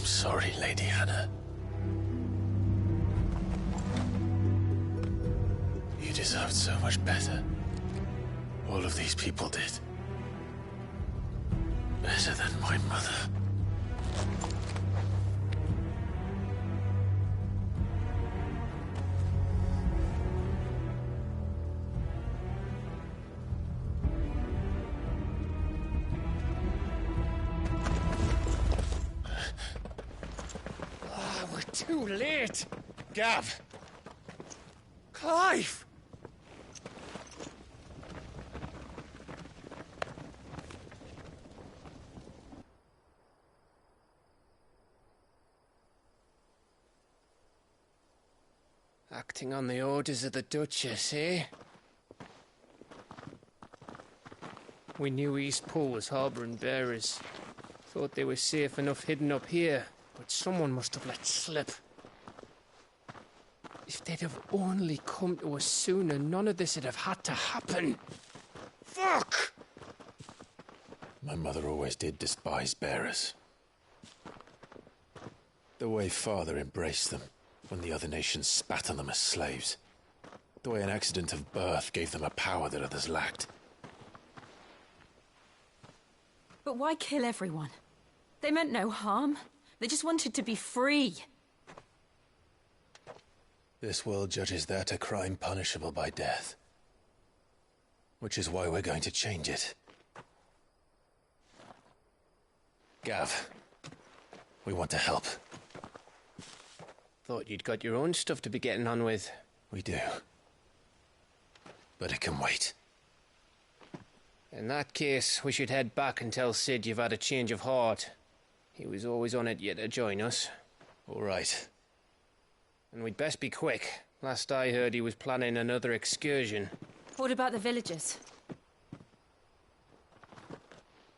sorry, Lady Hannah. You deserved so much better. All of these people did. Better than my mother. Too late! Gav! Clive! Acting on the orders of the Duchess, eh? We knew East Pool was harbouring bearers. Thought they were safe enough hidden up here. But someone must have let slip. If they'd have only come to us sooner, none of this would have had to happen. Fuck! My mother always did despise bearers. The way Father embraced them when the other nations spat on them as slaves. The way an accident of birth gave them a power that others lacked. But why kill everyone? They meant no harm. They just wanted to be free. This world judges that a crime punishable by death. Which is why we're going to change it. Gav, we want to help. Thought you'd got your own stuff to be getting on with. We do. But it can wait. In that case, we should head back and tell Sid you've had a change of heart. He was always on it yet to join us. All right. And we'd best be quick. Last I heard, he was planning another excursion. What about the villagers?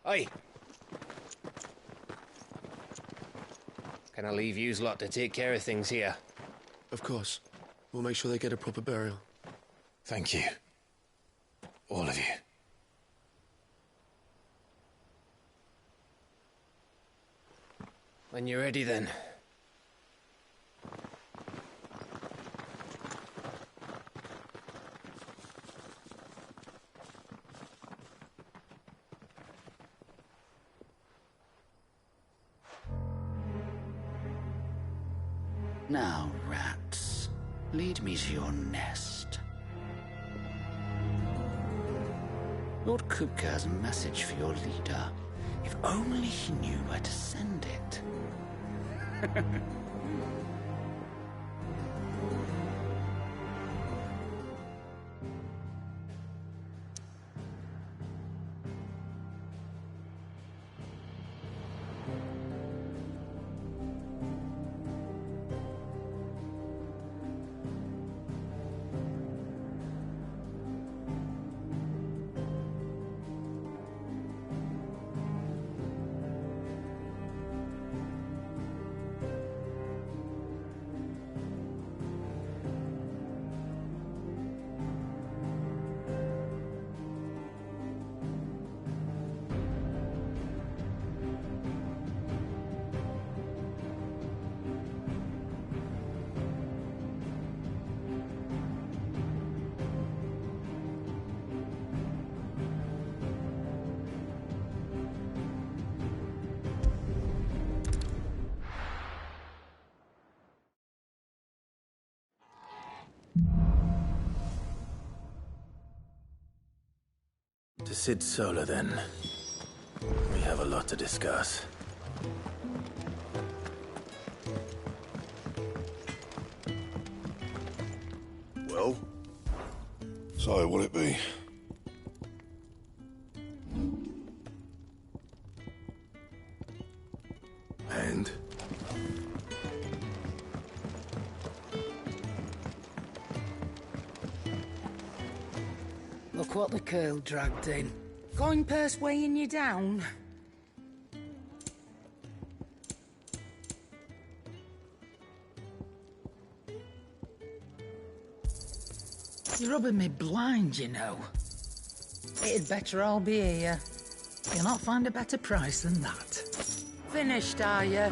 Aye. Can I leave yous lot to take care of things here? Of course. We'll make sure they get a proper burial. Thank you. All of you. When you're ready, then. Now, rats, lead me to your nest. Lord Kupka has a message for your leader. If only he knew where to send it. To Sid Solar, then. We have a lot to discuss. Well? So, what'll it be? And? Look what the curl dragged in. Coin purse weighing you down. You're rubbing me blind, you know. It'd better all be here. You'll not find a better price than that. Finished, are you?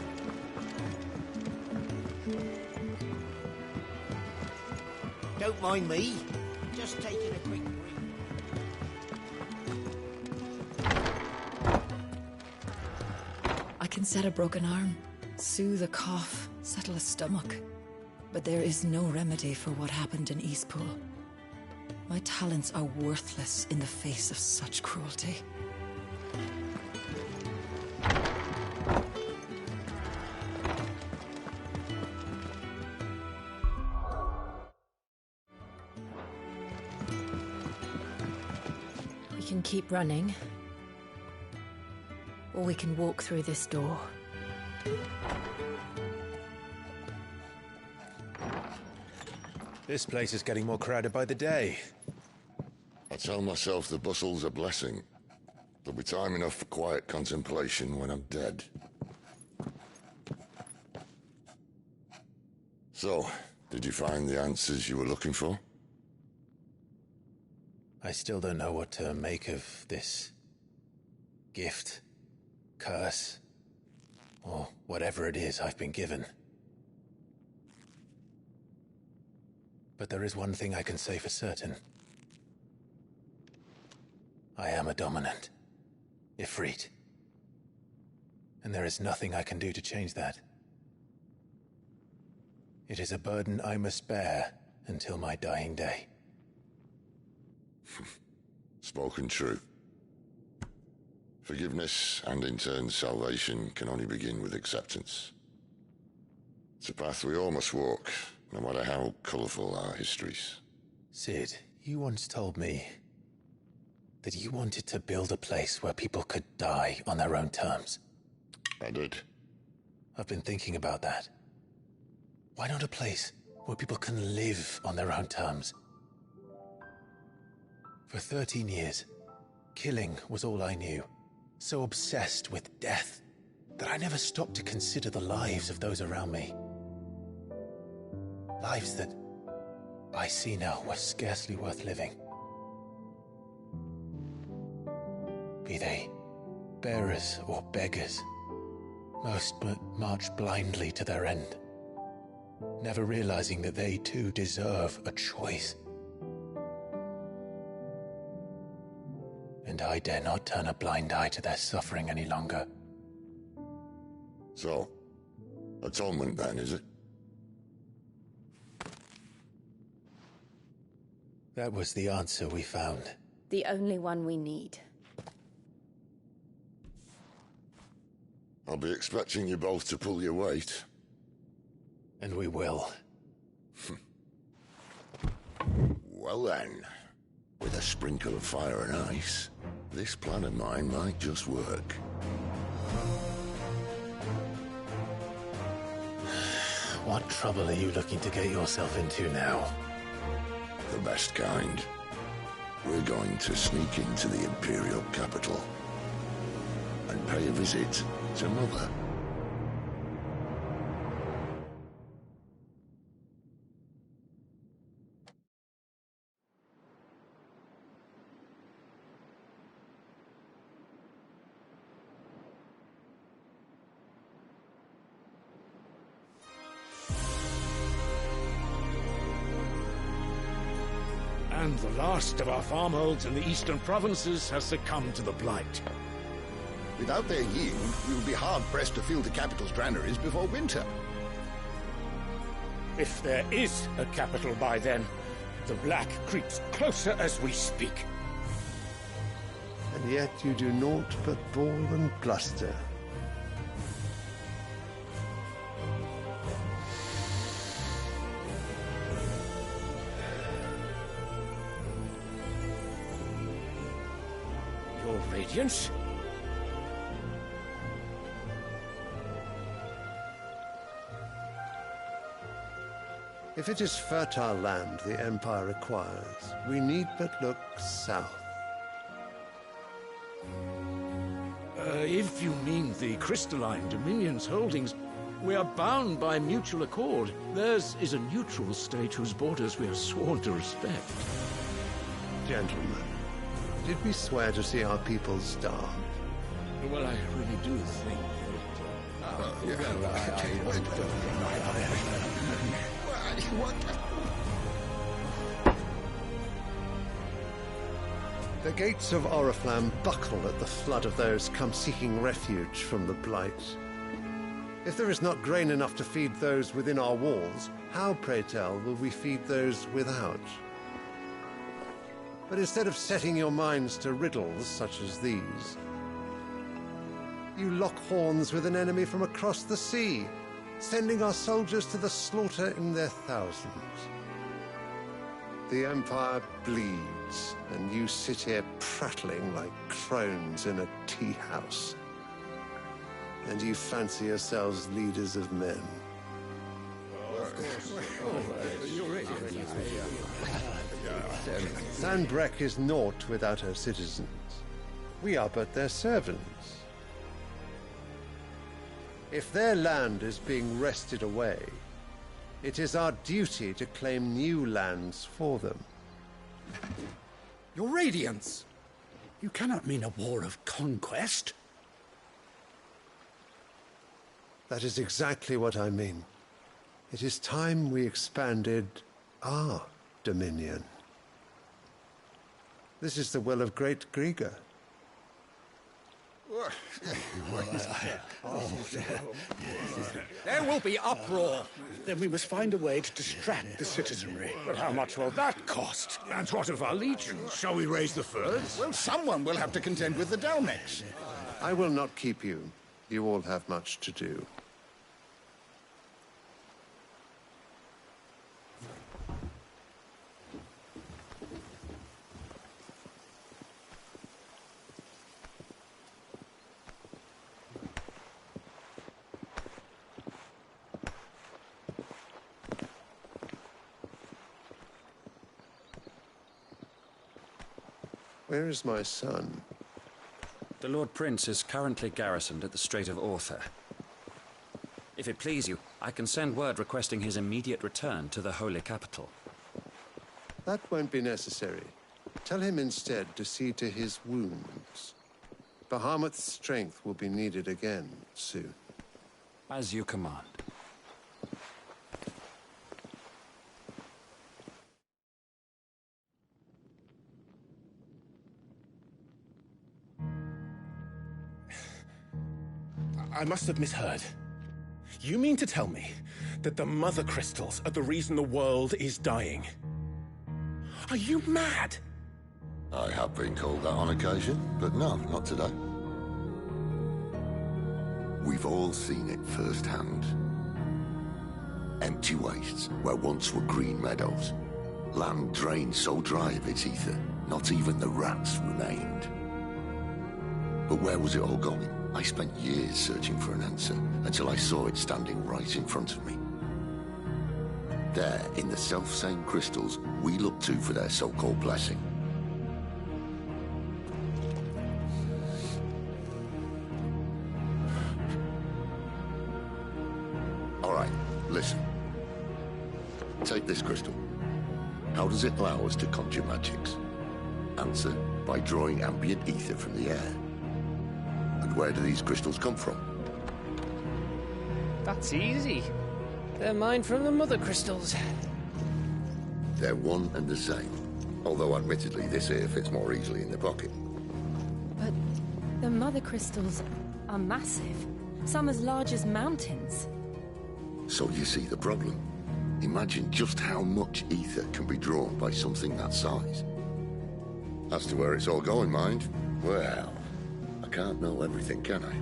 Don't mind me. Just taking a quick breathe. I can set a broken arm, soothe a cough, settle a stomach. But there is no remedy for what happened in Eastpool. My talents are worthless in the face of such cruelty. We can keep running, or we can walk through this door. This place is getting more crowded by the day. I tell myself the bustle's a blessing. There'll be time enough for quiet contemplation when I'm dead. So, did you find the answers you were looking for? I still don't know what to make of this gift, curse, or whatever it is I've been given. But there is one thing I can say for certain. I am a dominant, Ifrit. And there is nothing I can do to change that. It is a burden I must bear until my dying day. Spoken true. Forgiveness, and in turn salvation, can only begin with acceptance. It's a path we all must walk, no matter how colourful our histories. Sid, you once told me that you wanted to build a place where people could die on their own terms. I did. I've been thinking about that. Why not a place where people can live on their own terms? For 13 years, killing was all I knew. So obsessed with death that I never stopped to consider the lives of those around me. Lives that I see now were scarcely worth living. Be they bearers or beggars, most but march blindly to their end, never realizing that they too deserve a choice. And I dare not turn a blind eye to their suffering any longer. So, atonement then, is it? That was the answer we found. The only one we need. I'll be expecting you both to pull your weight. And we will. Well then, with a sprinkle of fire and ice, this plan of mine might just work. What trouble are you looking to get yourself into now? The best kind. We're going to sneak into the Imperial capital and pay a visit to Mother. And the last of our farmholds in the eastern provinces has succumbed to the blight. Without their yield, we will be hard-pressed to fill the capital's granaries before winter. If there is a capital by then, the black creeps closer as we speak. And yet you do naught but bawl and bluster. Your Radiance? If it is fertile land the Empire requires, we need but look south. If you mean the crystalline Dominion's holdings, we are bound by mutual accord. Theirs is a neutral state whose borders we are sworn to respect. Gentlemen, did we swear to see our people starve? Well, I really do think that... The gates of Oriflamme buckle at the flood of those come seeking refuge from the Blight. If there is not grain enough to feed those within our walls, how, pray tell, will we feed those without? But instead of setting your minds to riddles such as these, you lock horns with an enemy from across the sea, sending our soldiers to the slaughter in their thousands. The Empire bleeds, and you sit here prattling like crones in a tea house. And you fancy yourselves leaders of men. Sanbreque is naught without her citizens. We are but their servants. If their land is being wrested away, it is our duty to claim new lands for them. Your Radiance! You cannot mean a war of conquest. That is exactly what I mean. It is time we expanded our dominion. This is the will of great Grieger. There will be uproar. Then we must find a way to distract the citizenry. But how much will that cost? And what of our legions? Shall we raise the furs? Well, someone will have to contend with the Dalmex. I will not keep you. You all have much to do. Where is my son? The Lord Prince is currently garrisoned at the Strait of Arthur. If it please you, I can send word requesting his immediate return to the Holy Capital. That won't be necessary. Tell him instead to see to his wounds. Bahamut's strength will be needed again soon. As you command. I must have misheard. You mean to tell me that the Mother Crystals are the reason the world is dying? Are you mad? I have been called that on occasion, but no, not today. We've all seen it firsthand. Empty wastes where once were green meadows. Land drained so dry of its ether, not even the rats remained. But where was it all going? I spent years searching for an answer, until I saw it standing right in front of me. There, in the self-same crystals we look to for their so-called blessing. All right, listen. Take this crystal. How does it allow us to conjure magics? Answer, by drawing ambient ether from the air. And where do these crystals come from? That's easy. They're mined from the Mother Crystals. They're one and the same. Although admittedly this here fits more easily in the pocket. But the Mother Crystals are massive. Some as large as mountains. So you see the problem. Imagine just how much ether can be drawn by something that size. As to where it's all going, mind, well, I can't know everything, can I?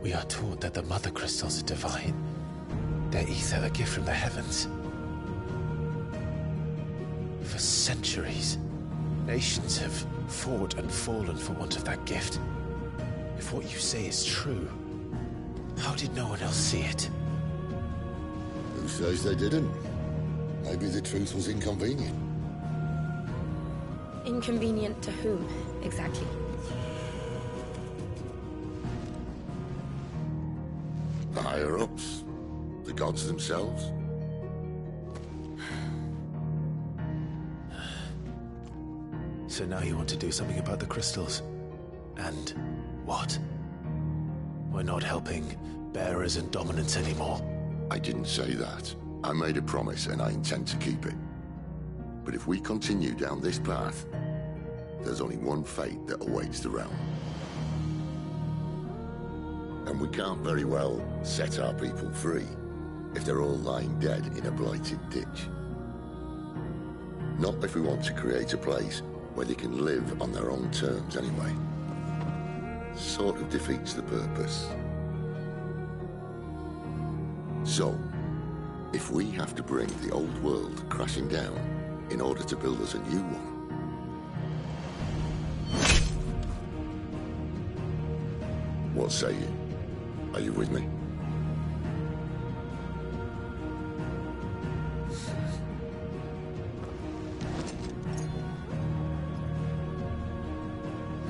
We are taught that the Mother Crystals are divine. Their ether a gift from the heavens. For centuries, nations have fought and fallen for want of that gift. If what you say is true, how did no one else see it? Who says they didn't? Maybe the truth was inconvenient. Inconvenient to whom, exactly? The higher-ups? The gods themselves? So now you want to do something about the crystals? And what? We're not helping bearers and dominants anymore. I didn't say that. I made a promise and I intend to keep it. But if we continue down this path, there's only one fate that awaits the realm. And we can't very well set our people free if they're all lying dead in a blighted ditch. Not if we want to create a place where they can live on their own terms anyway. Sort of defeats the purpose. So, if we have to bring the old world crashing down in order to build us a new one, what say you? Are you with me?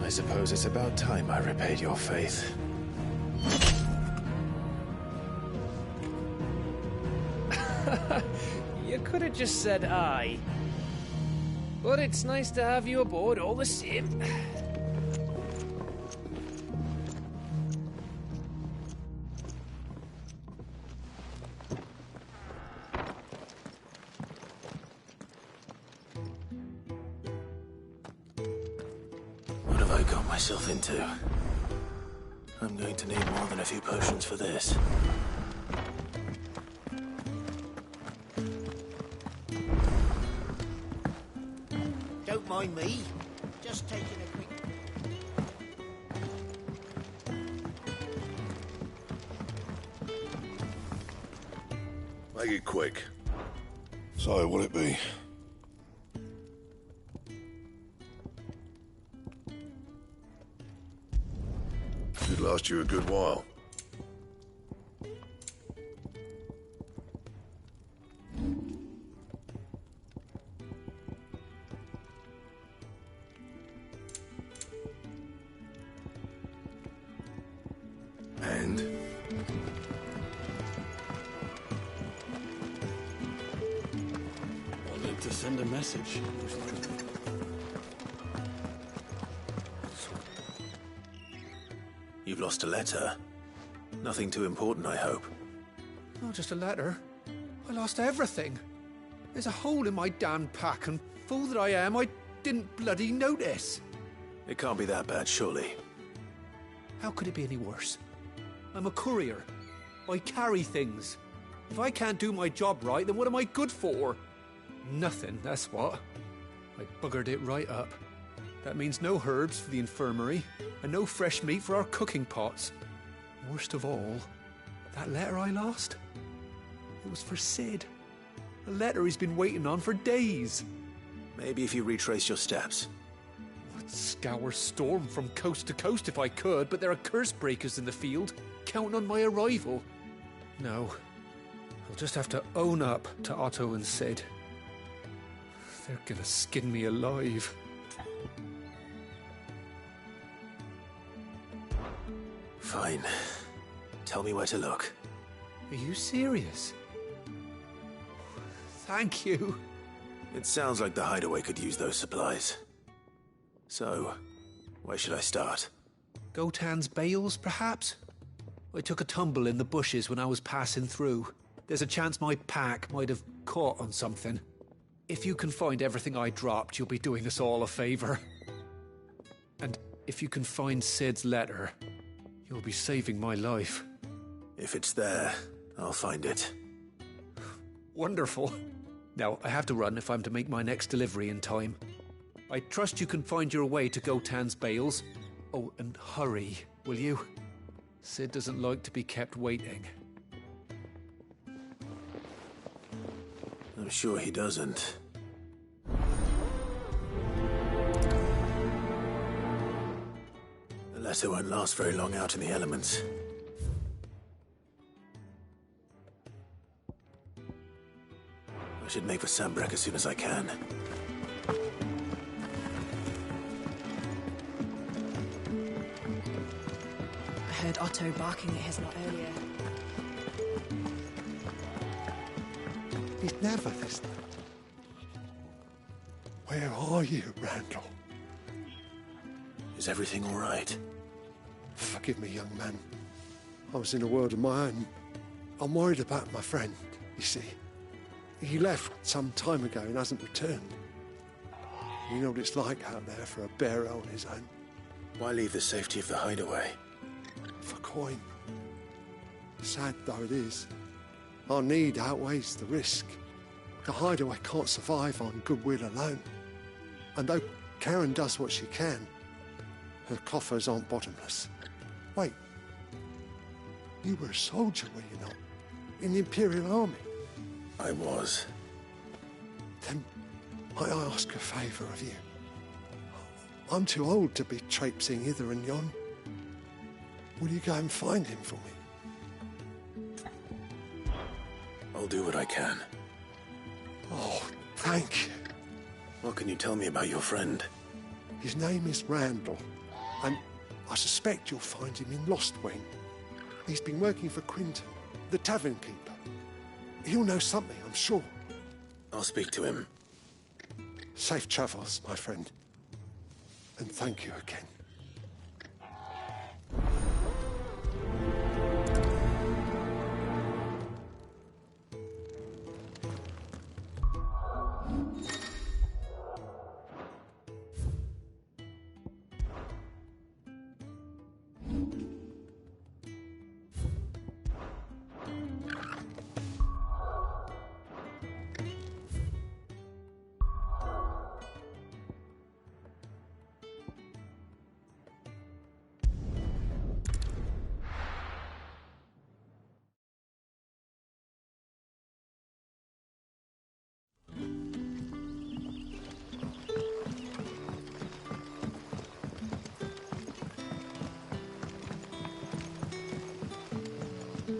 I suppose it's about time I repaid your faith. You could have just said aye. But it's nice to have you aboard all the same. What have I got myself into? I'm going to need more than a few potions for this. Don't mind me. Just taking a quick... Make it quick. So, what'll it be? Should last you a good while. And? I live to send a message. You've lost a letter. Nothing too important, I hope. Not just a letter. I lost everything. There's a hole in my damn pack, and fool that I am, I didn't bloody notice. It can't be that bad, surely. How could it be any worse? I'm a courier. I carry things. If I can't do my job right, then what am I good for? Nothing, that's what. I buggered it right up. That means no herbs for the infirmary, and no fresh meat for our cooking pots. Worst of all, that letter I lost, it was for Sid. A letter he's been waiting on for days. Maybe if you retrace your steps. I'd scour Storm from coast to coast if I could, but there are curse breakers in the field, counting on my arrival. No, I'll just have to own up to Otto and Sid. They're gonna skin me alive. Fine. Tell me where to look. Are you serious? Thank you. It sounds like the hideaway could use those supplies. So, where should I start? Gotan's bales, perhaps? I took a tumble in the bushes when I was passing through. There's a chance my pack might have caught on something. If you can find everything I dropped, you'll be doing us all a favor. And if you can find Sid's letter, you'll be saving my life. If it's there, I'll find it. Wonderful. Now, I have to run if I'm to make my next delivery in time. I trust you can find your way to Gotan's bales. Oh, and hurry, will you? Sid doesn't like to be kept waiting. I'm sure he doesn't. The letter won't last very long out in the elements. I should make for Sambrek as soon as I can. I heard Otto barking at his lot earlier. He's never this. Where are you, Randall? Is everything all right? Forgive me, young man. I was in a world of my own. I'm worried about my friend, you see. He left some time ago and hasn't returned. You know what it's like out there for a bearer on his own. Why leave the safety of the hideaway? For coin. Sad though it is, our need outweighs the risk. The hideaway can't survive on goodwill alone. And though Karen does what she can, her coffers aren't bottomless. Wait, you were a soldier, were you not? In the Imperial Army? I was. Then might I ask a favour of you? I'm too old to be traipsing hither and yon. Will you go and find him for me? I'll do what I can. Oh, thank you. What can you tell me about your friend? His name is Randall, and I suspect you'll find him in Lost Wing. He's been working for Quinton, the tavern keeper. He'll know something, I'm sure. I'll speak to him. Safe travels, my friend. And thank you again.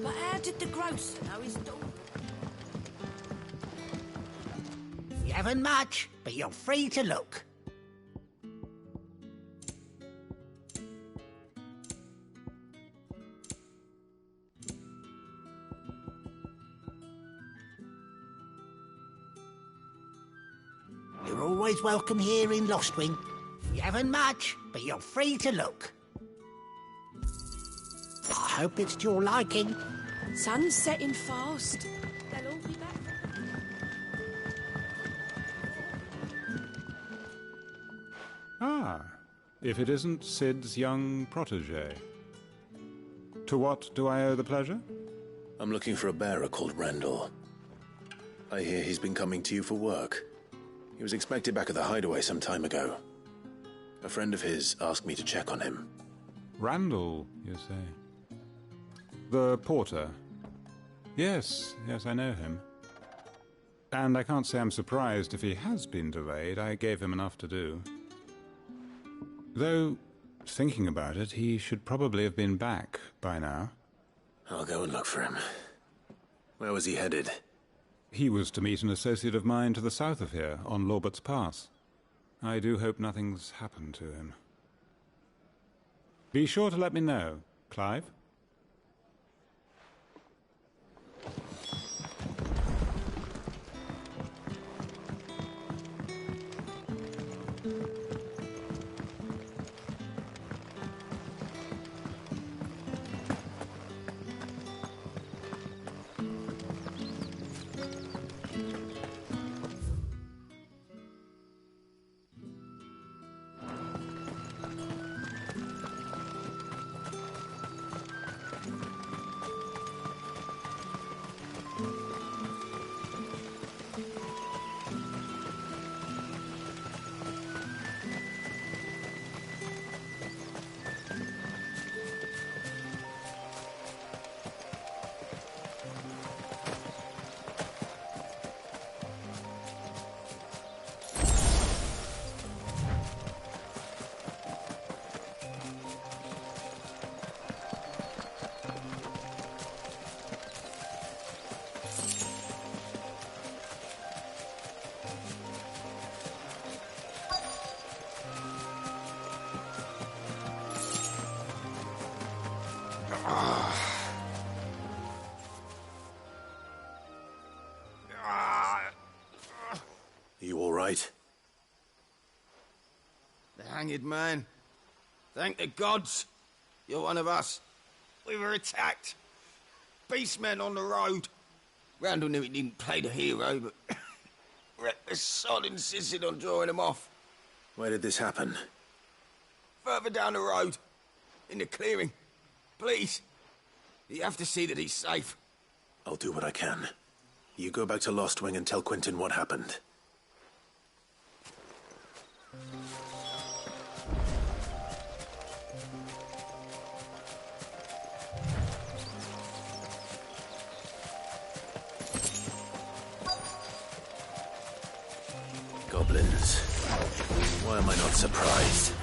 But how did the grocer know his daughter? You haven't much, but you're free to look. You're always welcome here in Lostwing. You haven't much, but you're free to look. I hope it's to your liking. Sun's setting fast. They'll all be back. Ah, if it isn't Sid's young protege. To what do I owe the pleasure? I'm looking for a bearer called Randall. I hear he's been coming to you for work. He was expected back at the hideaway some time ago. A friend of his asked me to check on him. Randall, you say? The porter? Yes, I know him. And I can't say I'm surprised if he has been delayed. I gave him enough to do. Though, thinking about it, he should probably have been back by now. I'll go and look for him. Where was he headed? He was to meet an associate of mine to the south of here, on Lorbert's Pass. I do hope nothing's happened to him. Be sure to let me know, Clive. You all right? The hanged man. Thank the gods. You're one of us. We were attacked. Beastmen on the road. Randall knew he didn't play the hero, but Reckless Sod insisted on drawing him off. Where did this happen? Further down the road. In the clearing. Please. You have to see that he's safe. I'll do what I can. You go back to Lost Wing and tell Quentin what happened. Goblins. Why am I not surprised?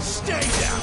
Stay down!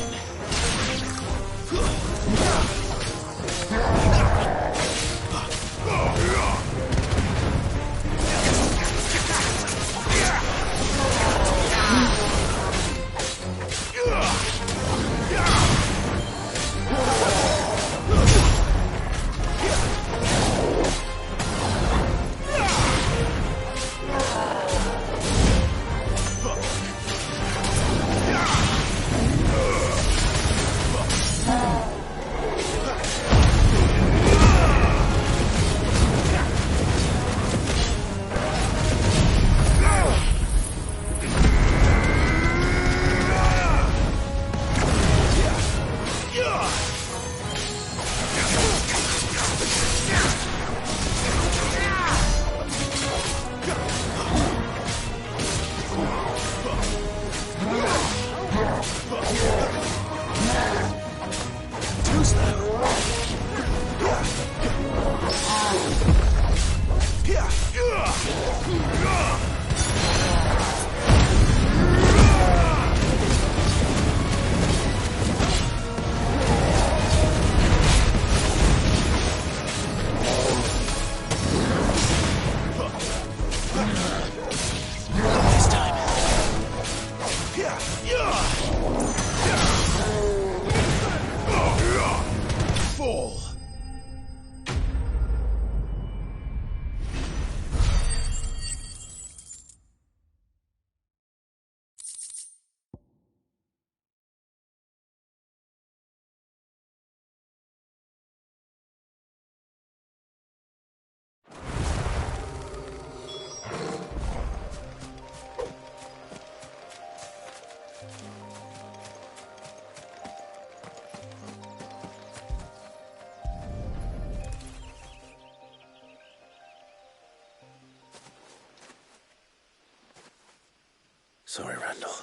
Sorry, Randall.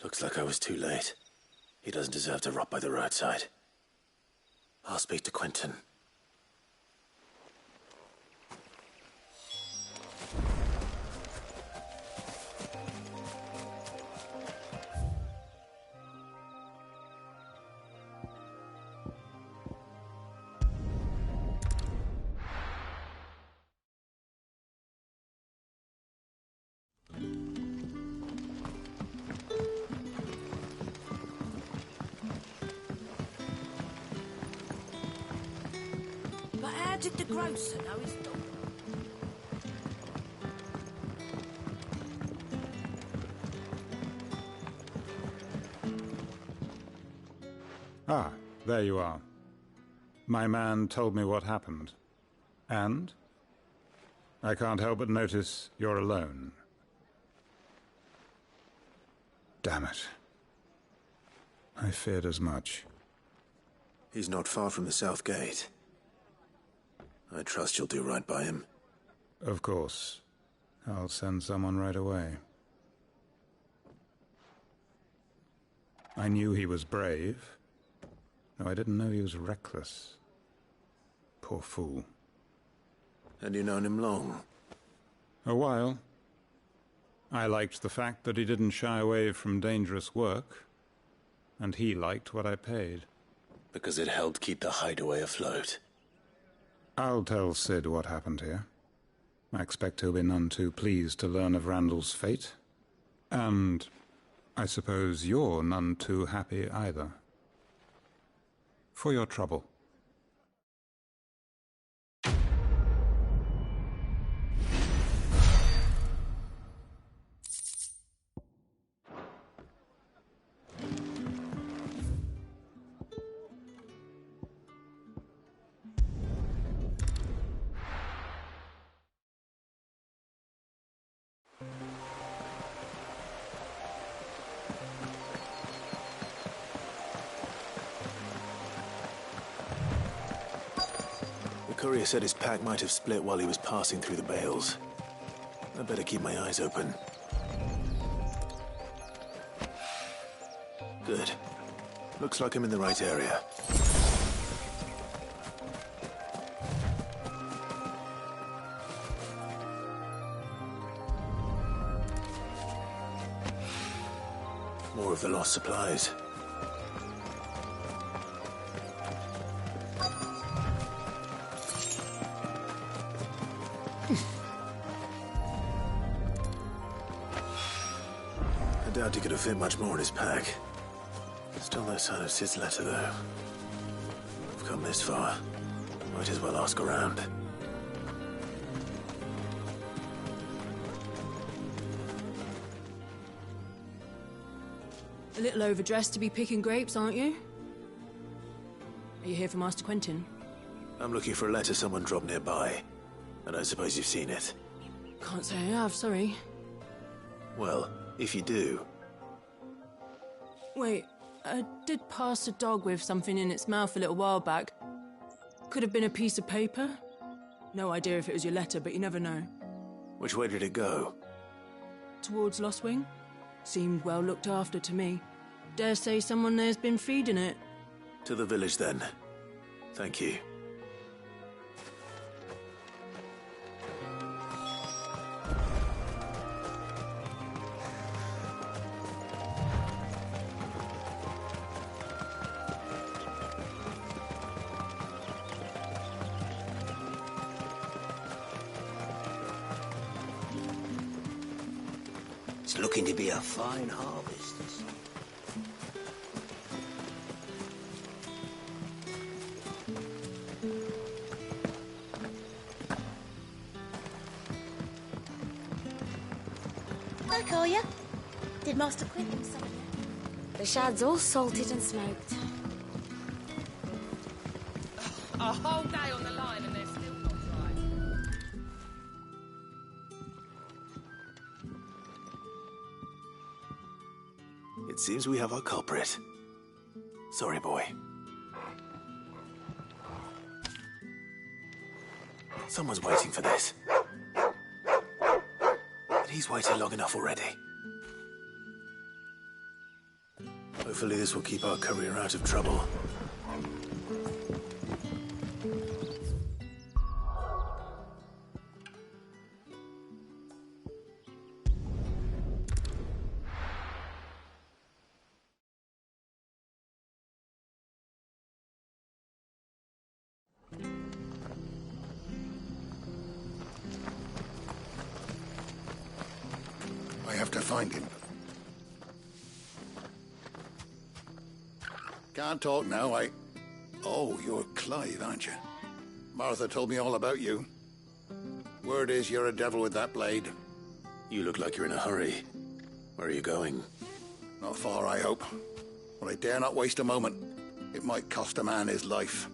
Looks like I was too late. He doesn't deserve to rot by the roadside. I'll speak to Quentin. But how did the grocer know his dog? Ah, there you are. My man told me what happened. And? I can't help but notice you're alone. Damn it. I feared as much. He's not far from the South Gate. I trust you'll do right by him. Of course. I'll send someone right away. I knew he was brave, though I didn't know he was reckless. Poor fool. Had you known him long? A while. I liked the fact that he didn't shy away from dangerous work, and he liked what I paid. Because it helped keep the hideaway afloat. I'll tell Sid what happened here. I expect he'll be none too pleased to learn of Randall's fate. And I suppose you're none too happy either. For your trouble. courier said his pack might have split while he was passing through the bales. I better keep my eyes open. Good. Looks like I'm in the right area. More of the lost supplies. I doubt he could have fit much more in his pack. Still no sign of Sid's letter, though. I've come this far. Might as well ask around. A little overdressed to be picking grapes, aren't you? Are you here for Master Quentin? I'm looking for a letter someone dropped nearby. And I suppose you've seen it. Can't say I have, sorry. Well, if you do... Wait, I did pass a dog with something in its mouth a little while back. Could have been a piece of paper. No idea if it was your letter, but you never know. Which way did it go? Towards Lostwing. Seemed well looked after to me. Dare say someone there's been feeding it. To the village, then. Thank you. It's looking to be a fine harvest. I call you. Did Master Quentin summon you? The shad's all salted and smoked. A whole day on the line and they're still not dry. It seems we have our culprit. Sorry, boy. Someone's waiting for this. But he's waited long enough already. Hopefully this will keep our courier out of trouble. I have to find him. Can't talk now, Oh, you're Clive, aren't you? Martha told me all about you. Word is you're a devil with that blade. You look like you're in a hurry. Where are you going? Not far, I hope. But I dare not waste a moment. It might cost a man his life.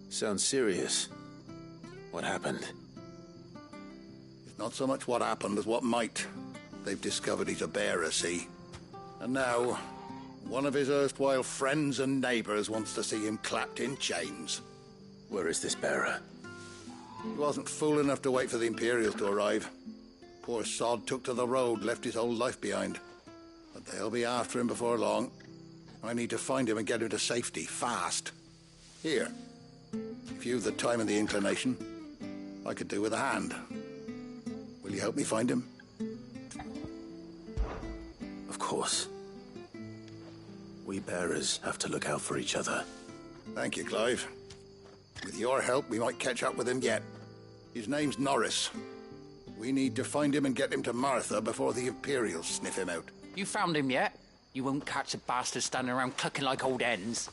Sounds serious. What happened? It's not so much what happened as what might. They've discovered he's a bearer, see? And now, one of his erstwhile friends and neighbors wants to see him clapped in chains. Where is this bearer? He wasn't fool enough to wait for the Imperials to arrive. Poor sod took to the road, left his whole life behind. But they'll be after him before long. I need to find him and get him to safety, fast. Here, if you've the time and the inclination, I could do with a hand. Will you help me find him? Of course. We bearers have to look out for each other. Thank you, Clive. With your help, we might catch up with him yet. His name's Norris. We need to find him and get him to Martha before the Imperials sniff him out. You found him yet? You won't catch a bastard standing around clucking like old hens.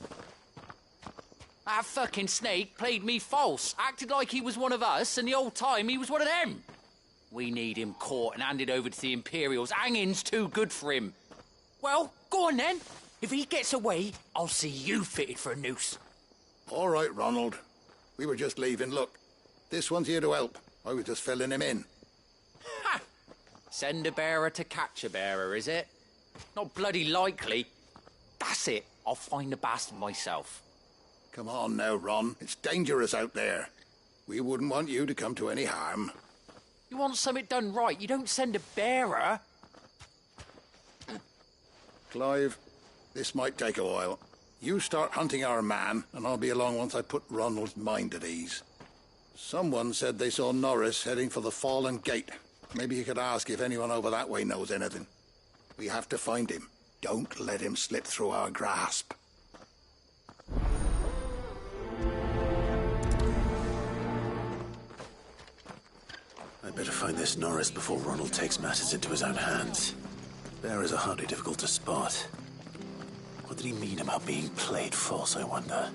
That fucking snake played me false, acted like he was one of us, and the whole time he was one of them. We need him caught and handed over to the Imperials. Hanging's too good for him. Well, go on then. If he gets away, I'll see you fitted for a noose. All right, Ronald. We were just leaving. Look, this one's here to help. I was just filling him in. Ha! Send a bearer to catch a bearer, is it? Not bloody likely. That's it. I'll find the bastard myself. Come on now, Ron. It's dangerous out there. We wouldn't want you to come to any harm. You want something done right, you don't send a bearer. Clive, this might take a while. You start hunting our man, and I'll be along once I put Ronald's mind at ease. Someone said they saw Norris heading for the Fallen Gate. Maybe you could ask if anyone over that way knows anything. We have to find him. Don't let him slip through our grasp. I'd better find this Norris before Ronald takes matters into his own hands. Bearers are hardly difficult to spot. What did he mean about being played false, I wonder?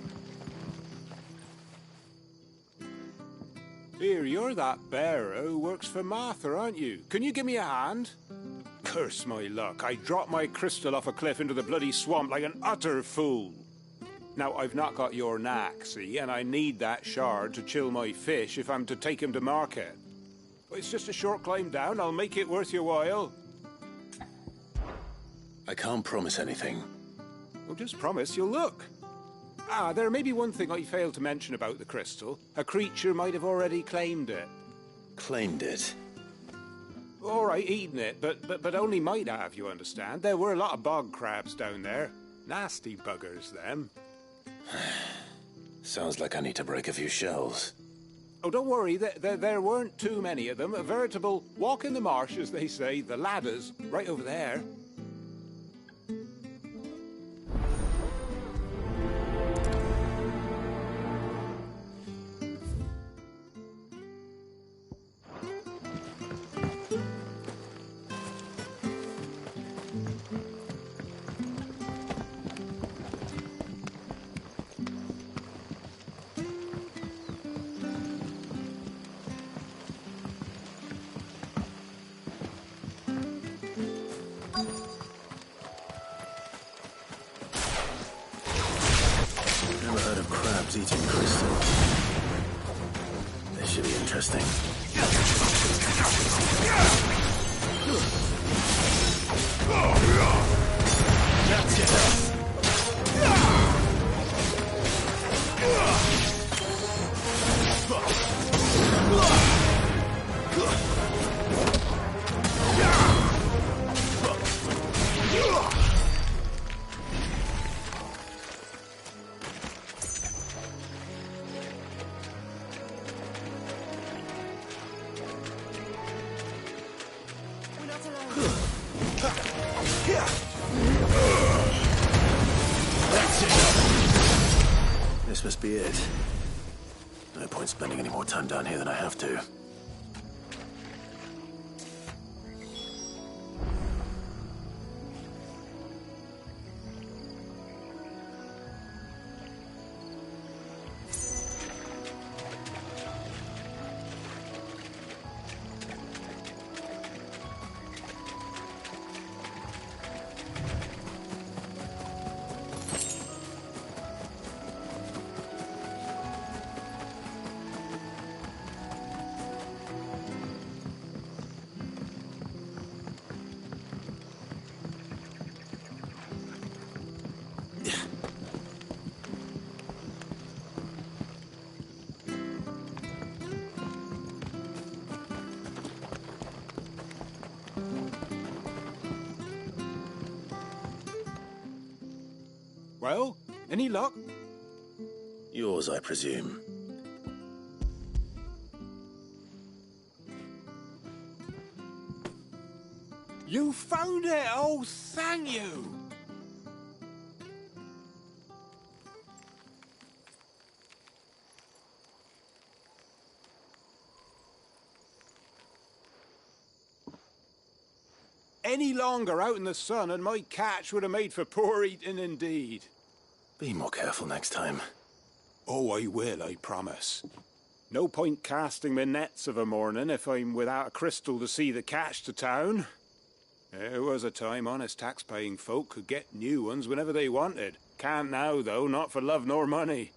Here, you're that bearer who works for Martha, aren't you? Can you give me a hand? Curse my luck, I dropped my crystal off a cliff into the bloody swamp like an utter fool. Now, I've not got your knack, see, and I need that shard to chill my fish if I'm to take him to market. But it's just a short climb down, I'll make it worth your while. I can't promise anything. Well, just promise you'll look. Ah, there may be one thing I failed to mention about the crystal. A creature might have already claimed it. Claimed it? All right, eaten it, but only might have, you understand. There were a lot of bog crabs down there. Nasty buggers, them. Sounds like I need to break a few shells. Oh, don't worry, there weren't too many of them. A veritable walk in the marsh, as they say, the ladders, right over there. Eating crystal. This should be interesting. That's it. This must be it. No point spending any more time down here than I have to. Well, any luck? Yours, I presume. You found it! Oh, thank you! Any longer out in the sun and my catch would have made for poor eating indeed. Be more careful next time. Oh, I will, I promise. No point casting my nets of a morning if I'm without a crystal to see the catch to town. There was a time honest tax-paying folk could get new ones whenever they wanted. Can't now, though, not for love nor money.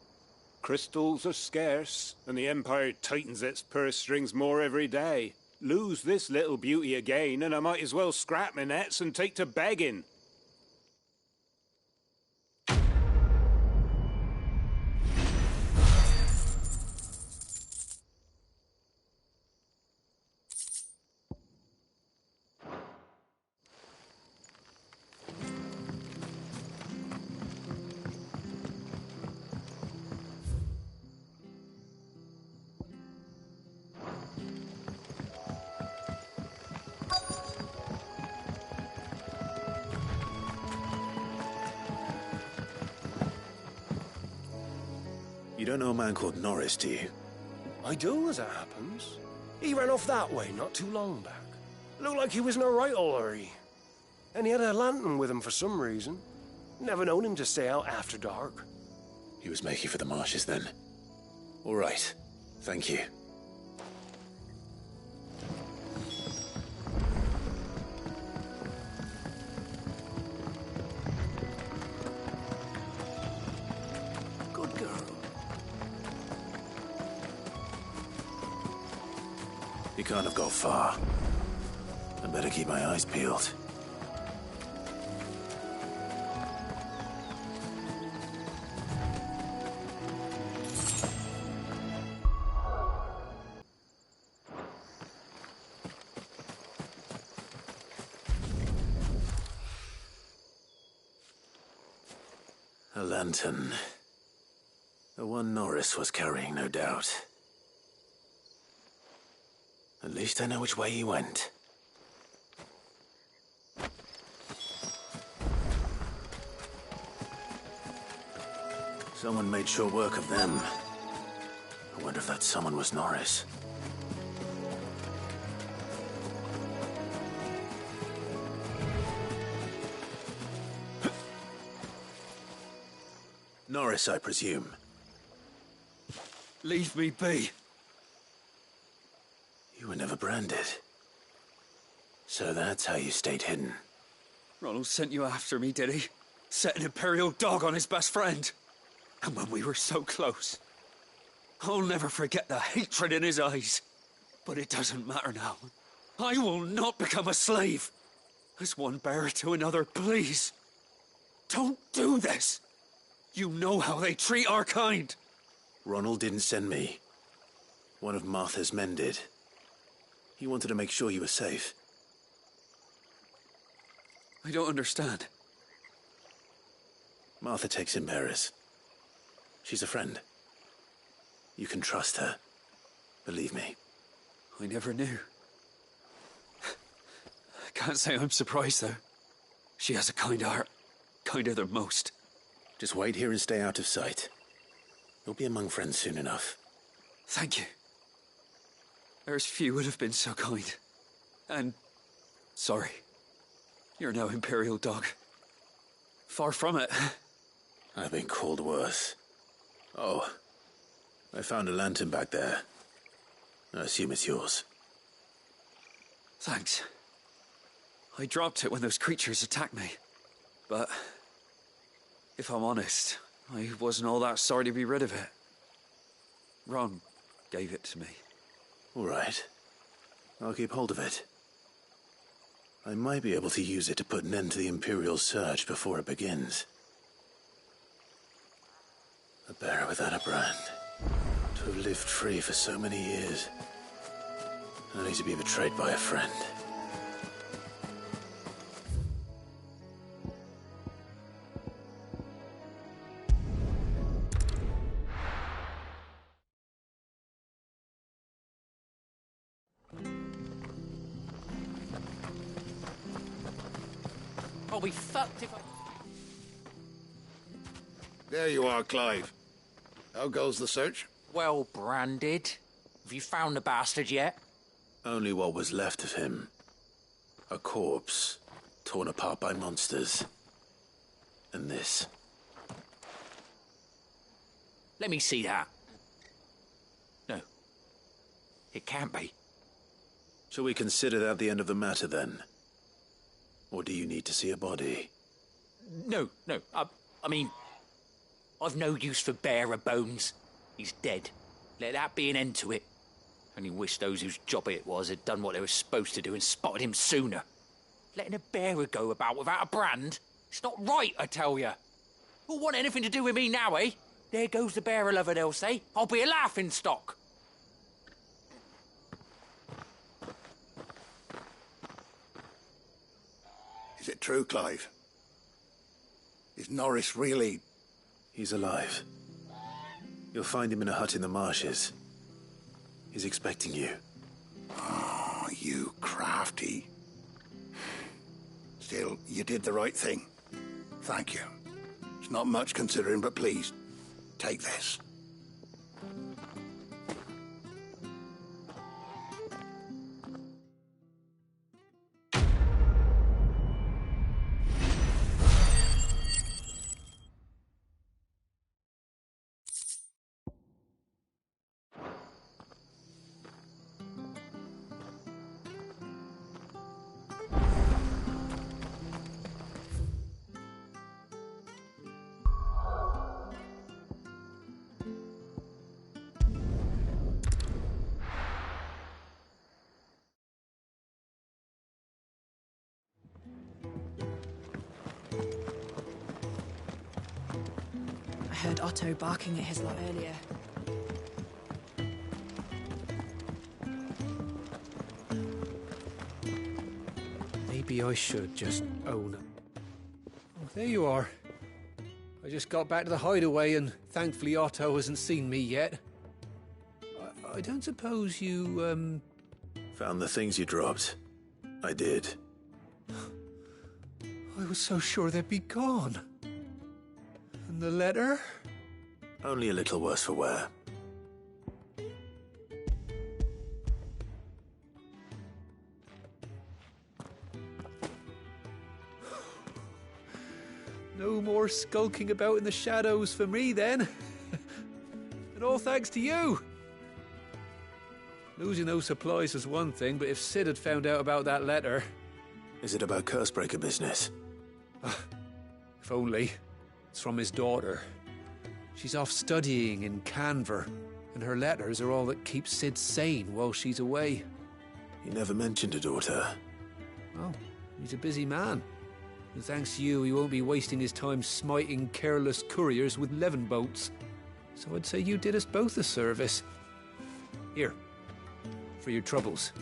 Crystals are scarce, and the Empire tightens its purse strings more every day. Lose this little beauty again, and I might as well scrap my nets and take to begging. You don't know a man called Norris, do you? I do, as it happens. He ran off that way not too long back. Looked like he was in a right old hurry. And he had a lantern with him for some reason. Never known him to stay out after dark. He was making for the marshes then. All right. Thank you. Good girl. He can't have got far. I better keep my eyes peeled. A lantern. The one Norris was carrying, no doubt. At least I know which way he went. Someone made short work of them. I wonder if that someone was Norris. Norris, I presume. Leave me be. You were never branded. So that's how you stayed hidden. Ronald sent you after me, did he? Set an Imperial dog on his best friend. And when we were so close. I'll never forget the hatred in his eyes. But it doesn't matter now. I will not become a slave. As one bearer to another, please. Don't do this. You know how they treat our kind. Ronald didn't send me. One of Martha's men did. He wanted to make sure you were safe. I don't understand. Martha takes in bearers. She's a friend. You can trust her. Believe me. I never knew. I can't say I'm surprised, though. She has a kind heart. Kinder than most. Just wait here and stay out of sight. You'll be among friends soon enough. Thank you. There's few would have been so kind. And sorry. You're no Imperial dog. Far from it. I've been called worse. Oh, I found a lantern back there. I assume it's yours. Thanks. I dropped it when those creatures attacked me. But if I'm honest, I wasn't all that sorry to be rid of it. Ron gave it to me. All right. I'll keep hold of it. I might be able to use it to put an end to the Imperial search before it begins. A bearer without a brand. To have lived free for so many years. Only to be betrayed by a friend. I'll be fucked if I... There you are, Clive. How goes the search? Well branded. Have you found the bastard yet? Only what was left of him. A corpse, torn apart by monsters. And this. Let me see that. No. It can't be. Shall we consider that the end of the matter, then? Or do you need to see a body? No. I mean, I've no use for bearer bones. He's dead. Let that be an end to it. Only wish those whose job it was had done what they were supposed to do and spotted him sooner. Letting a bearer go about without a brand? It's not right, I tell you. Who'll want anything to do with me now, eh? There goes the bearer lover, they'll say. I'll be a laughing stock. Is it true, Clive? Is Norris really... He's alive. You'll find him in a hut in the marshes. He's expecting you. Oh, you crafty. Still, you did the right thing. Thank you. It's not much considering, but please, take this. I heard Otto barking at his lot earlier. Maybe I should just own him. Oh, there you are. I just got back to the hideaway and thankfully Otto hasn't seen me yet. I don't suppose you, Found the things you dropped. I did. I was so sure they'd be gone. And the letter? Only a little worse for wear. No more skulking about in the shadows for me, then. And all thanks to you. Losing those supplies was one thing, but if Sid had found out about that letter... Is it about Cursebreaker business? If only. It's from his daughter. She's off studying in Canver, and her letters are all that keeps Sid sane while she's away. He never mentioned a daughter. Oh, he's a busy man. And thanks to you, he won't be wasting his time smiting careless couriers with levin boats. So I'd say you did us both a service. Here, for your troubles.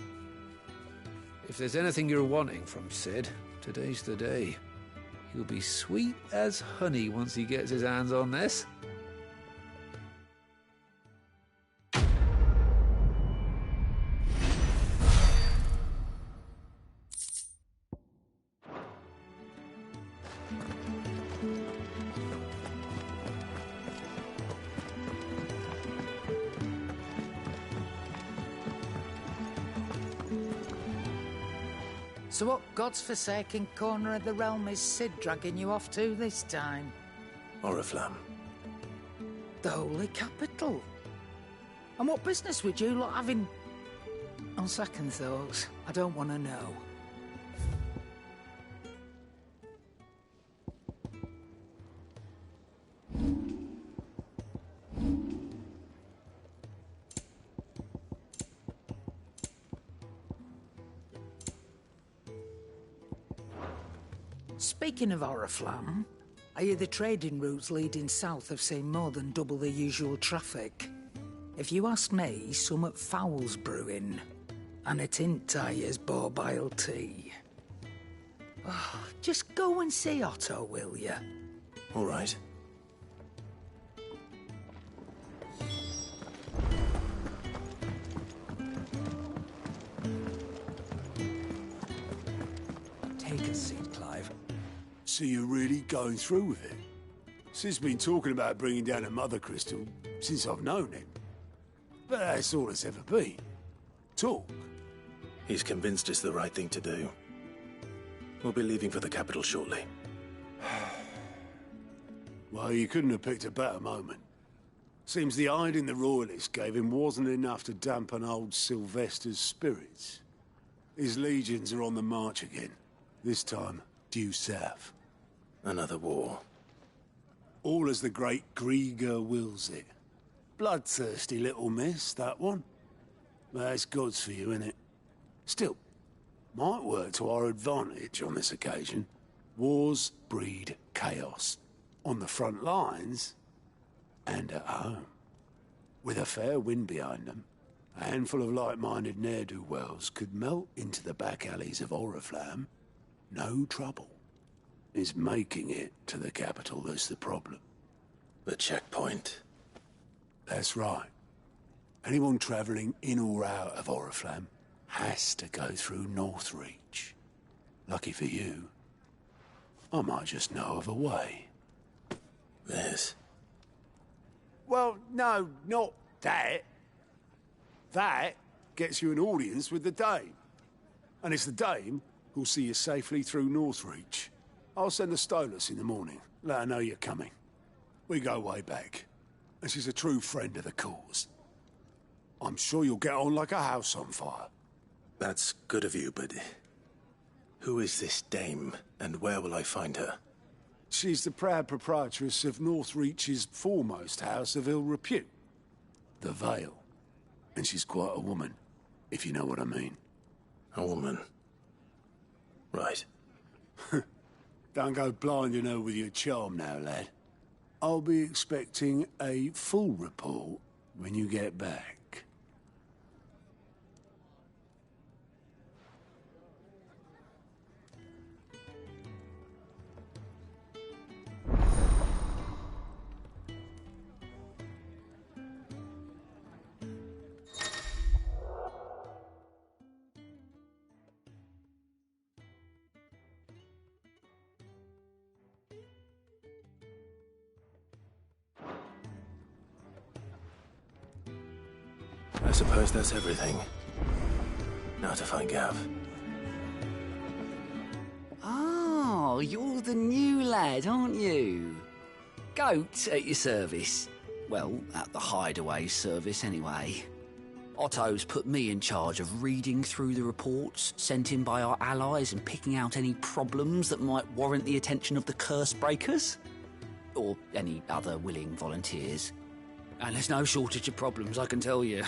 If there's anything you're wanting from Sid, today's the day. He'll be sweet as honey once he gets his hands on this. So what god's-forsaken corner of the realm is Sid dragging you off to this time? Oriflamme. The Holy Capital. And what business would you lot having... On second thoughts, I don't want to know. Speaking of Oriflamme, I hear the trading routes leading south have seen more than double the usual traffic. If you ask me, summat foul's brewing. And it ain't Tyre's borbile tea. Oh, just go and see Otto, will you? All right. Take a seat, Clive. So you're really going through with it? Sid's been talking about bringing down a mother crystal since I've known him. But that's all it's ever been. Talk. He's convinced it's the right thing to do. We'll be leaving for the capital shortly. Well, you couldn't have picked a better moment. Seems the hiding the Royalists gave him wasn't enough to dampen old Sylvester's spirits. His legions are on the march again. This time, due south. Another war. All as the great Grieger wills it. Bloodthirsty little miss, that one. That's God's for you, innit? Still, might work to our advantage on this occasion. Wars breed chaos. On the front lines, and at home. With a fair wind behind them, a handful of like-minded ne'er-do-wells could melt into the back alleys of Oriflamme. No trouble. It's making it to the capital that's the problem. The checkpoint. That's right. Anyone travelling in or out of Oriflamme has to go through Northreach. Lucky for you, I might just know of a way. This? Well, no, not That gets you an audience with the Dame. And it's the Dame who'll see you safely through Northreach. I'll send the Stolas in the morning. Let her know you're coming. We go way back. And she's a true friend of the cause. I'm sure you'll get on like a house on fire. That's good of you, but who is this Dame, and where will I find her? She's the proud proprietress of Northreach's foremost house of ill repute, the Vale. And she's quite a woman, if you know what I mean. A woman? Right. Don't go blinding her with your charm now, lad. I'll be expecting a full report when you get back. I suppose that's everything. Now to find Gav. Oh, you're the new lad, aren't you? Goat at your service. Well, at the hideaway service, anyway. Otto's put me in charge of reading through the reports sent in by our allies and picking out any problems that might warrant the attention of the curse breakers. Or any other willing volunteers. And there's no shortage of problems, I can tell you.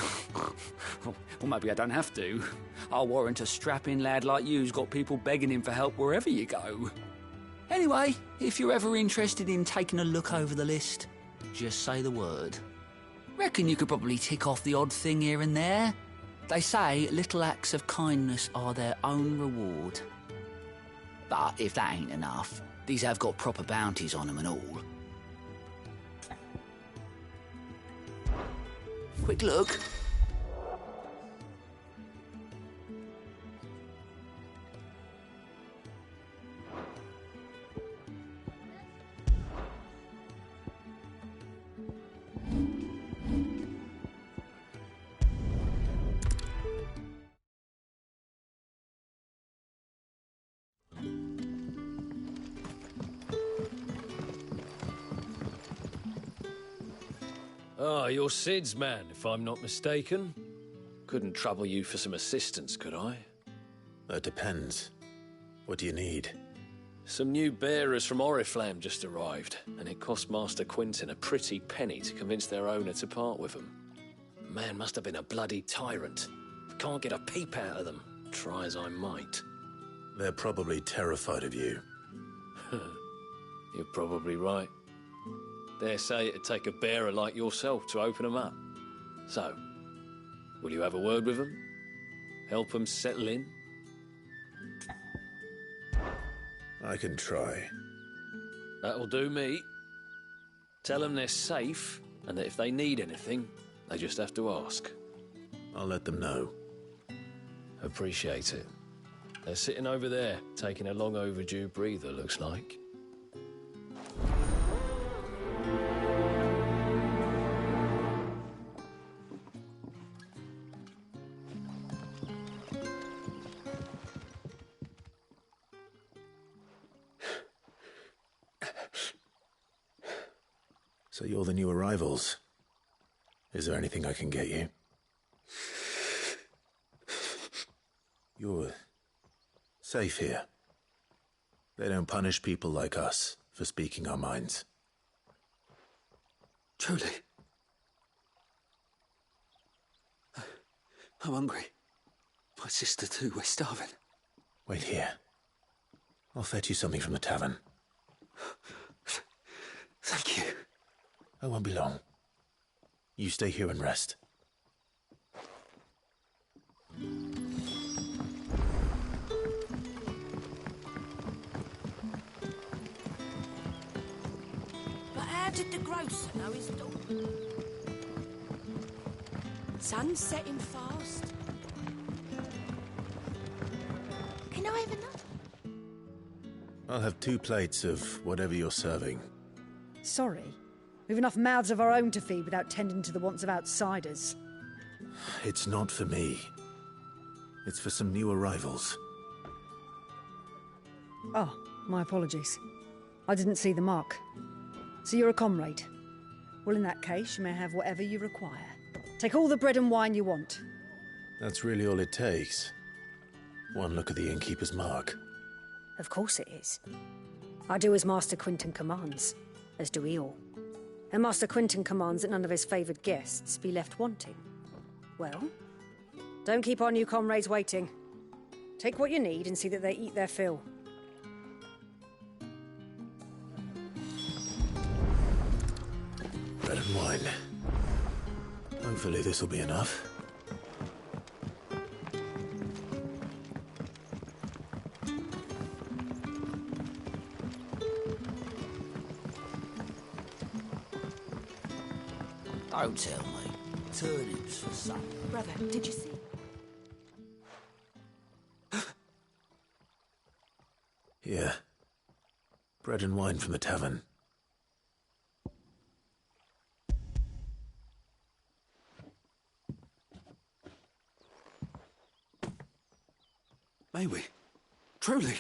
Well, maybe I don't have to. I'll warrant a strapping lad like you's got people begging him for help wherever you go. Anyway, if you're ever interested in taking a look over the list, just say the word. Reckon you could probably tick off the odd thing here and there. They say little acts of kindness are their own reward. But if that ain't enough, these have got proper bounties on them and all. Quick look. Ah, you're Sid's man, if I'm not mistaken. Couldn't trouble you for some assistance, could I? That depends. What do you need? Some new bearers from Oriflamme just arrived, and it cost Master Quinton a pretty penny to convince their owner to part with them. Man must have been a bloody tyrant. Can't get a peep out of them, try as I might. They're probably terrified of you. You're probably right. Dare say it'd take a bearer like yourself to open them up. So, will you have a word with them? Help them settle in? I can try. That'll do me. Tell them they're safe, and that if they need anything, they just have to ask. I'll let them know. Appreciate it. They're sitting over there, taking a long overdue breather, looks like. So you're the new arrivals. Is there anything I can get you? You're safe here. They don't punish people like us for speaking our minds. Truly. I'm hungry. My sister too, we're starving. Wait here. I'll fetch you something from the tavern. Thank you. I won't be long. You stay here and rest. But how did the grocer know his daughter? Sun's setting fast. Can I have another? I'll have 2 plates of whatever you're serving. Sorry, We've enough mouths of our own to feed without tending to the wants of outsiders. It's not for me. It's for some new arrivals. Oh, my apologies. I didn't see the mark. So you're a comrade. Well, in that case, you may have whatever you require. Take all the bread and wine you want. That's really all it takes. One look at the innkeeper's mark. Of course it is. I do as Master Quinton commands, as do we all. And Master Quinton commands that none of his favoured guests be left wanting. Well, don't keep our new comrades waiting. Take what you need and see that they eat their fill. Bread and wine. Hopefully this will be enough. Don't tell me. Turnips for supper. Brother, did you see? Here. Bread and wine from the tavern. May we? Truly?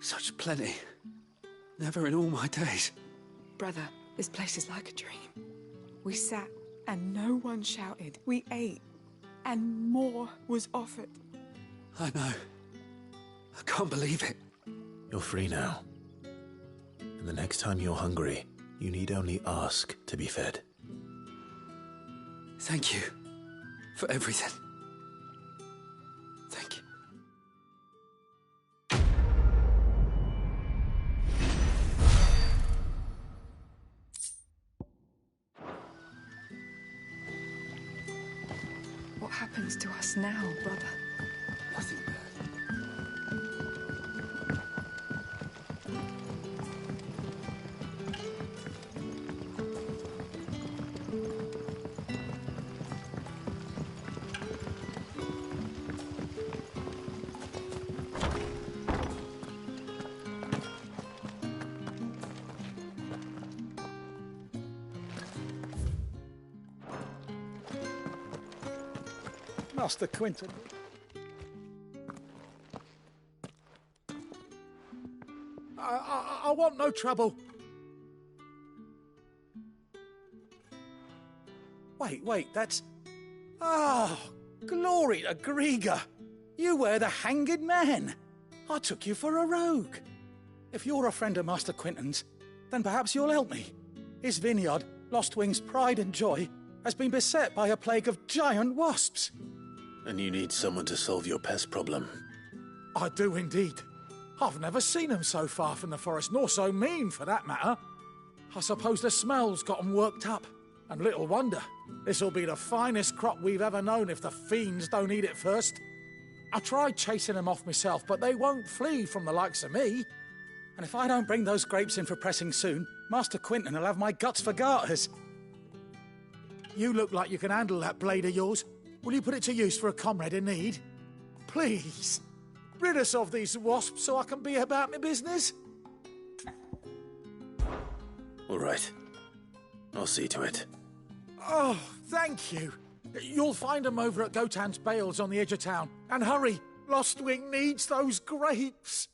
Such plenty. Never in all my days. Brother, this place is like a dream. We sat and no one shouted. We ate and more was offered. I know. I can't believe it. You're free now. And the next time you're hungry, you need only ask to be fed. Thank you for everything. Thank you. What happens to us now, brother? Nothing bad. Master Quinton. I want no trouble. Wait, that's... Oh, glory to Grieger. You were the hanged man. I took you for a rogue. If you're a friend of Master Quinton's, then perhaps you'll help me. His vineyard, Lostwing's pride and joy, has been beset by a plague of giant wasps. And you need someone to solve your pest problem. I do indeed. I've never seen them so far from the forest, nor so mean, for that matter. I suppose the smell's got 'em worked up. And little wonder. This'll be the finest crop we've ever known if the fiends don't eat it first. I tried chasing them off myself, but they won't flee from the likes of me. And if I don't bring those grapes in for pressing soon, Master Quinton will have my guts for garters. You look like you can handle that blade of yours. Will you put it to use for a comrade in need? Please, rid us of these wasps so I can be about my business. All right. I'll see to it. Oh, thank you. You'll find them over at Gotan's Bales on the edge of town. And hurry, Lostwing needs those grapes.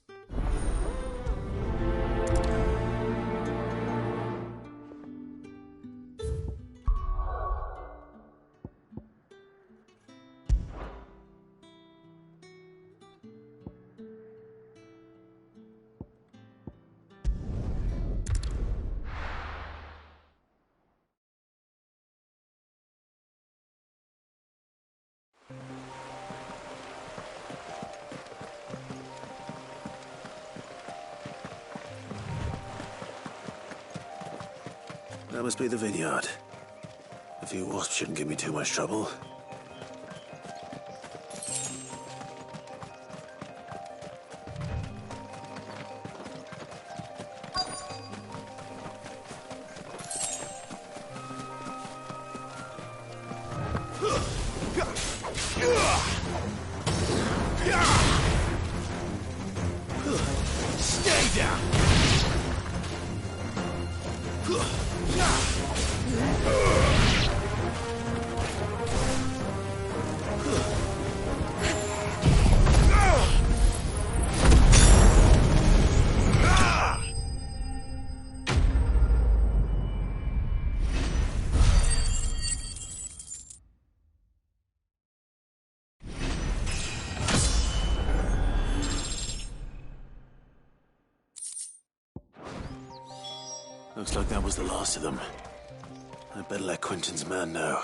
That must be the vineyard. A few wasps shouldn't give me too much trouble. Looks like that was the last of them. I'd better let Quentin's man know.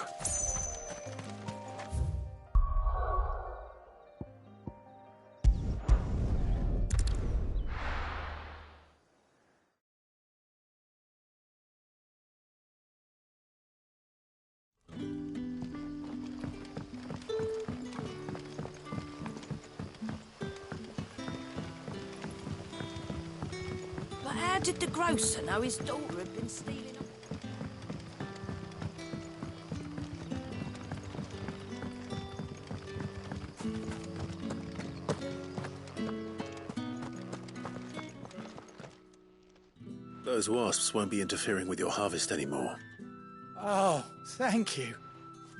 But how did the grocer know his daughter had been stealing? Those wasps won't be interfering with your harvest anymore. Oh, thank you.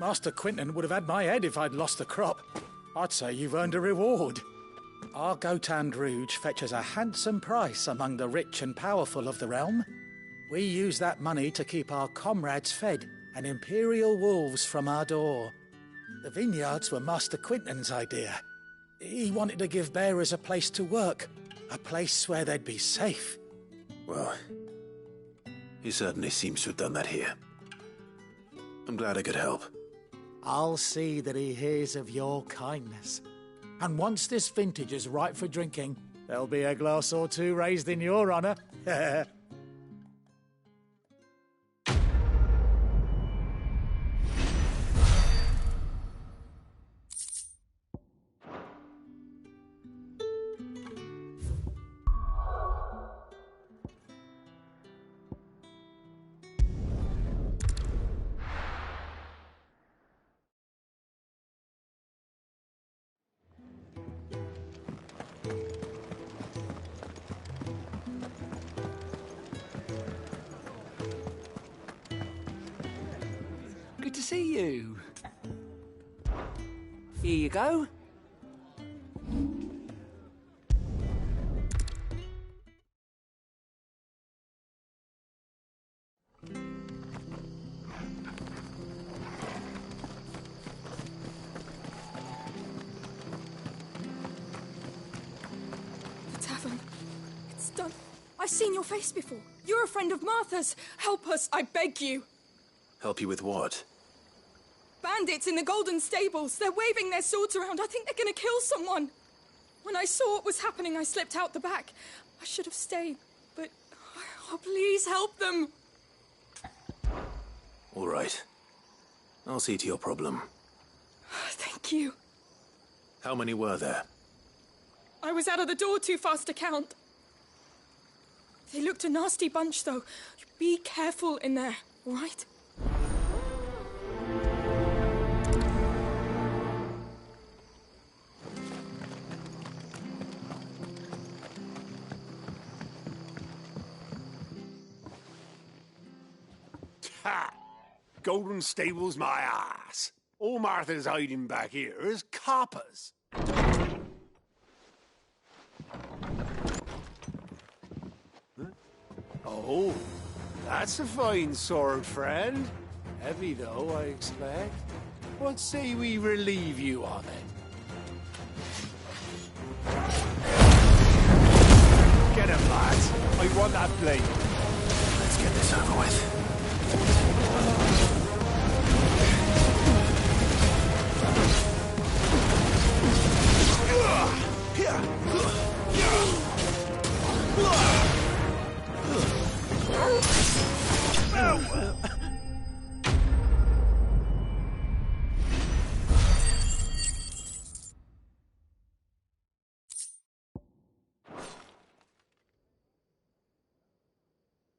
Master Quentin would have had my head if I'd lost the crop. I'd say you've earned a reward. Our Gotand Rouge fetches a handsome price among the rich and powerful of the realm. We use that money to keep our comrades fed and imperial wolves from our door. The vineyards were Master Quentin's idea. He wanted to give bearers a place to work, a place where they'd be safe. Well, he certainly seems to have done that here. I'm glad I could help. I'll see that he hears of your kindness. And once this vintage is ripe for drinking, there'll be a glass or two raised in your honour. Good to see you. Here you go. The tavern. It's done. I've seen your face before. You're a friend of Martha's. Help us, I beg you. Help you with what? Bandits in the Golden Stables. They're waving their swords around. I think they're going to kill someone. When I saw what was happening, I slipped out the back. I should have stayed, but... Oh, please help them. All right. I'll see to your problem. Thank you. How many were there? I was out of the door too fast to count. They looked a nasty bunch, though. Be careful in there, all right? Ha! Golden Stables my ass. All Martha's hiding back here is coppers. Huh? Oh, that's a fine sword, friend. Heavy, though, I expect. What say we relieve you of it? Get him, lads. I want that blade. Let's get this over with.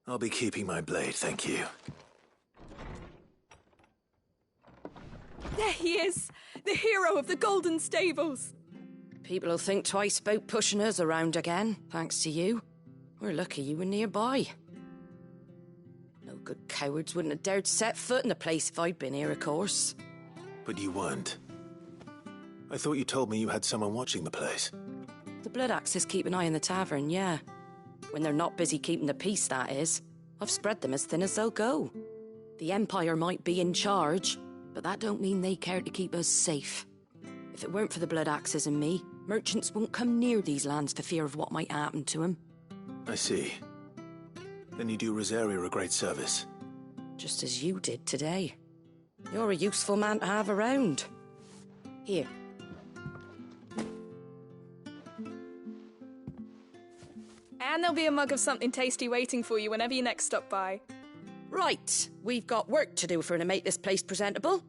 I'll be keeping my blade, thank you. There he is, the hero of the Golden Stables. People will think twice about pushing us around again, thanks to you. We're lucky you were nearby. No good cowards wouldn't have dared set foot in the place if I'd been here, of course. But you weren't. I thought you told me you had someone watching the place. The Blood Axes keep an eye on the tavern, yeah. When they're not busy keeping the peace, that is. I've spread them as thin as they'll go. The Empire might be in charge, but that don't mean they care to keep us safe. If it weren't for the Blood Axes and me, merchants won't come near these lands for fear of what might happen to them. I see. Then you do Rosaria a great service. Just as you did today. You're a useful man to have around. Here. And there'll be a mug of something tasty waiting for you whenever you next stop by. Right, we've got work to do for to make this place presentable.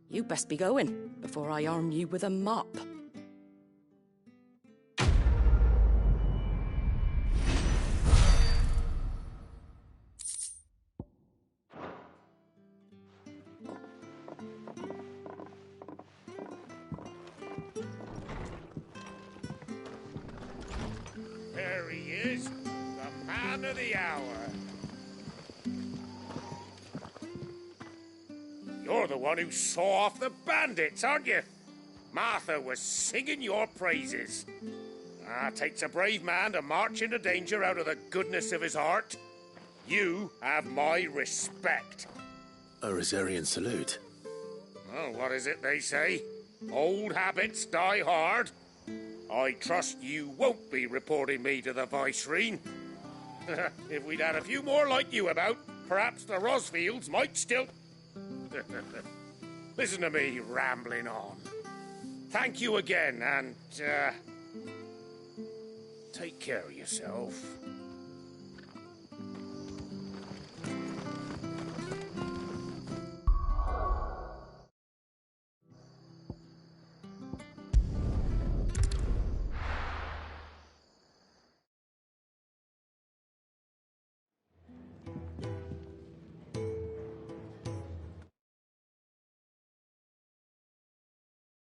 You best be going before I arm you with a mop. There he is, the man of the hour. You're the one who saw off the bandits, aren't you? Martha was singing your praises. Takes a brave man to march into danger out of the goodness of his heart. You have my respect. A Rosarian salute. Oh, what is it they say? Old habits die hard. I trust you won't be reporting me to the Vicereine. If we'd had a few more like you about, perhaps the Rosfields might still... Listen to me rambling on. Thank you again, and, take care of yourself.